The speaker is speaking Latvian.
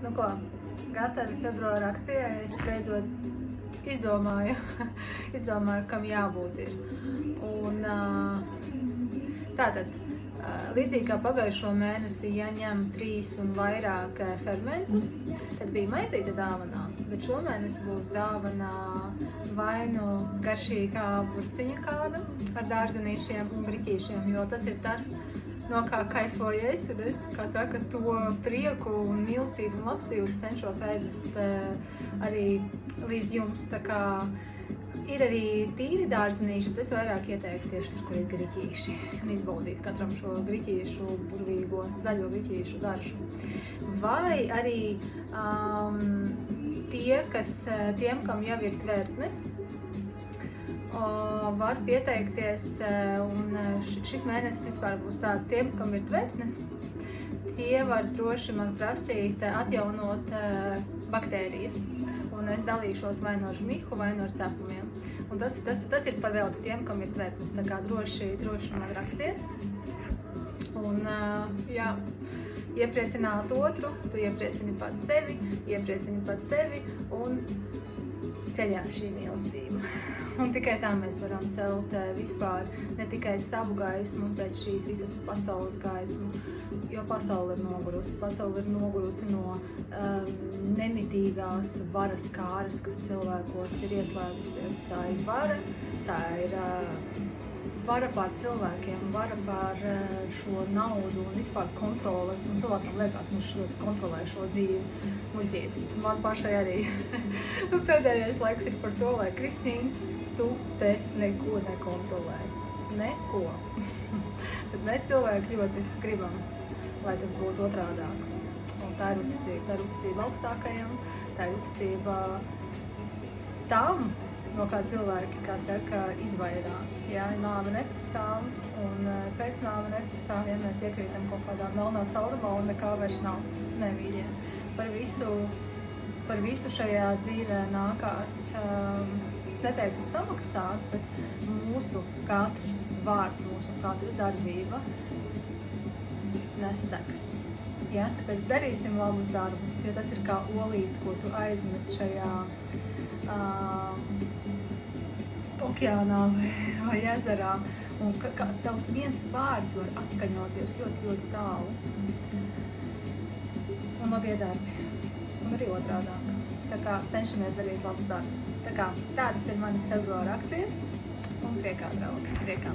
Nu ko, gatavi februāra akcijai, es beidzot izdomāju, kam jābūt ir. Un tātad, līdzīgi kā pagājušo mēnesi, ja ņem 3 un vairāk fermentus, tad bija maizīte dāvanā, bet šomēnes būs dāvanā vai nu garšīgā burciņa kāda ar dārzenīšiem un griķīšiem, jo tas ir tas, no kā kaifoju es, un es, kā saka, to prieku un mīlestību un labsajūtu cenšos aizvest arī līdz jums. Tā kā ir arī tīri dārzenīši, bet es vairāk ieteiktu tieši tur, kur ir griķīši, un izbaudīt katram šo griķīšu, burvīgo, zaļo griķīšu garšu. Vai arī tiem, kam jau ir tvertnes, var pieteikties, un šis mēnesis vispār būs tāds tiem, kam ir tvertnes, tie var droši man prasīt atjaunot baktērijas. Un es dalīšos vai no žmihu, vai no cepumiem. Un tas ir par velti tiem, kam ir tvertnes, tā kā droši man rakstiet. Un, jā, iepriecināt otru, tu iepriecini pats sevi, un ceļās šī mīlestība. Un tikai tā mēs varam celt vispār ne tikai savu gaismu, bet šīs visas pasaules gaismu, jo pasaule ir nogurusi no nemitīgās varas kāras, kas cilvēkos ir ieslēgusies. Tā ir vara, tā ir vara pār cilvēkiem, vara pār šo naudu un vispār kontrole. Un cilvēkam liekas, mums ļoti kontrolē šo dzīvi, muļķības. Man pašai arī pēdējais laiks ir par to, lai Kristīna, tu te neko nekontrolē. Neko. Tad mēs cilvēki ļoti gribam, lai tas būtu otrādāk. Un tā ir uzticība. Tā ir uzticība augstākajam, tā ir uzticība tam, no kā cilvēki, kā saka, izvairās. Ja nāve nepastāv un pēc nāve nepastāv, ja mēs iekrītam kaut kādā melnā caurumā un nekā vairs nav. Ne, mīļie. Par visu šajā dzīvē nākās, es neteiktu samaksāt, bet mūsu katrs vārds, mūsu katra darbība nes sekas. Ja? Tāpēc darīsim labus darbus, jo tas ir kā olīts, ko tu aizmet šajā okeānā vai ezerā. Un tavs viens vārds var atskaņoties ļoti, ļoti tālu. Un labie darbi. Un arī otrādāk. Tā kā cenšamies darīt labus darbus. Tā kā tādas ir manas februāra akcijas. Un priekā, draugi, priekā.